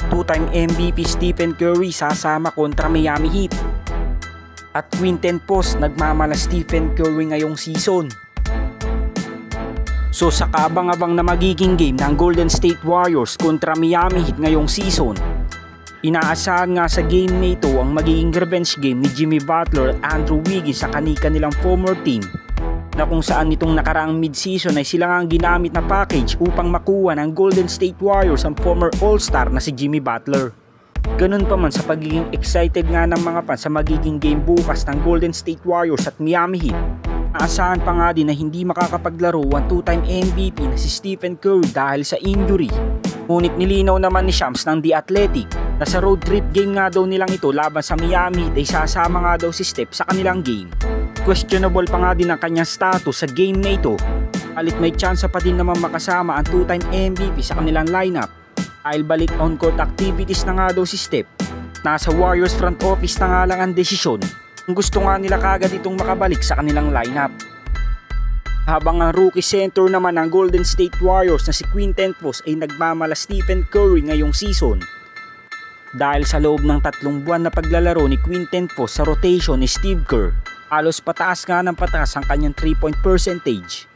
two-time MVP Stephen Curry sasama kontra Miami Heat. At Quinten Post nagmamala Stephen Curry ngayong season. So sa kaabang-abang na magiging game ng Golden State Warriors kontra Miami Heat ngayong season, inaasahan nga sa game na ito ang magiging revenge game ni Jimmy Butler at Andrew Wiggins sa kanilang former team, na kung saan nitong nakaraang mid-season ay sila nga ang ginamit na package upang makuha ng Golden State Warriors ang former All-Star na si Jimmy Butler. Ganun pa man sa pagiging excited nga ng mga fans sa magiging game bukas ng Golden State Warriors at Miami Heat, naasahan pa nga din na hindi makakapaglaro ang two-time MVP na si Stephen Curry dahil sa injury. Ngunit nilinaw naman ni Shams ng The Athletic na sa road trip game nga daw nilang ito laban sa Miami Heat ay sasama nga daw si Steph sa kanilang game. Questionable pa nga din ang kanyang status sa game na ito, alit may tsansa pa din naman makasama ang two-time MVP sa kanilang lineup dahil balik on-court activities na nga daw si Steph. Nasa Warriors front office na nga lang ang desisyon kung gusto nga nila kagad itong makabalik sa kanilang lineup. Habang ang rookie center naman ng Golden State Warriors na si Quinten Post ay nagmamala Stephen Curry ngayong season dahil sa loob ng 3 buwan na paglalaro ni Quinten Post sa rotation ni Steve Kerr, halos pataas nga ng pataas ang kanyang 3-point percentage.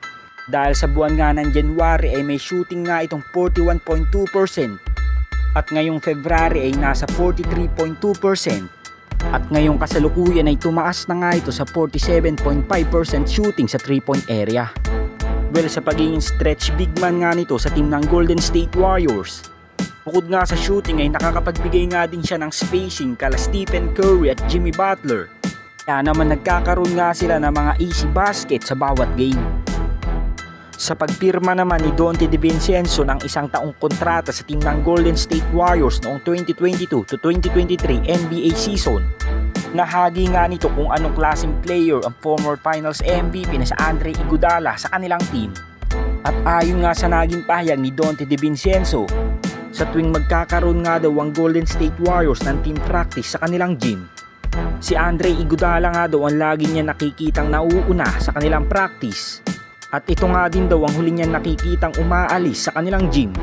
Dahil sa buwan nga ng January ay may shooting nga itong 41.2% at ngayong February ay nasa 43.2% at ngayong kasalukuyan ay tumaas na nga ito sa 47.5% shooting sa 3-point area. Well, sa pagiging stretch big man nga nito sa team ng Golden State Warriors, bukod nga sa shooting ay nakakapagbigay nga din siya ng spacing kala Stephen Curry at Jimmy Butler. Kaya naman nagkakaroon nga sila ng mga easy basket sa bawat game. Sa pagpirma naman ni Donte DiVincenzo ng 1 taong kontrata sa team ng Golden State Warriors noong 2022 to 2023 NBA season, nahagi nga nito kung anong klaseng player ang former Finals MVP na si Andre Iguodala sa kanilang team. At ayon nga sa naging pahayag ni Donte DiVincenzo, sa tuwing magkakaroon nga daw ang Golden State Warriors ng team practice sa kanilang gym, si Andre Iguodala nga daw ang lagi niya nakikitang nauuna sa kanilang practice. At ito nga din daw ang huli niya nakikitang umaalis sa kanilang gym.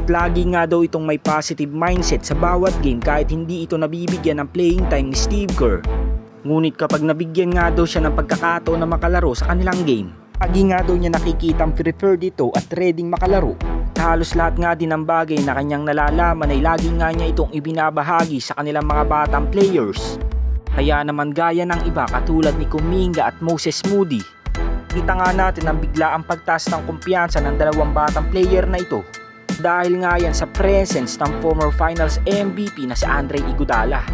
At lagi nga daw itong may positive mindset sa bawat game kahit hindi ito nabibigyan ng playing time ni Steve Kerr. Ngunit kapag nabigyan nga daw siya ng pagkakataon na makalaro sa kanilang game, lagi nga daw niya nakikitang prefer dito at ready makalaro. Halos lahat nga din ng bagay na kanyang nalalaman ay lagi nga niya itong ibinabahagi sa kanilang mga batang players. Kaya naman gaya ng iba katulad ni Kuminga at Moses Moody, kita nga natin ang biglaang pagtaas ng kumpiyansa ng dalawang batang player na ito dahil nga yan sa presence ng former Finals MVP na si Andre Iguodala.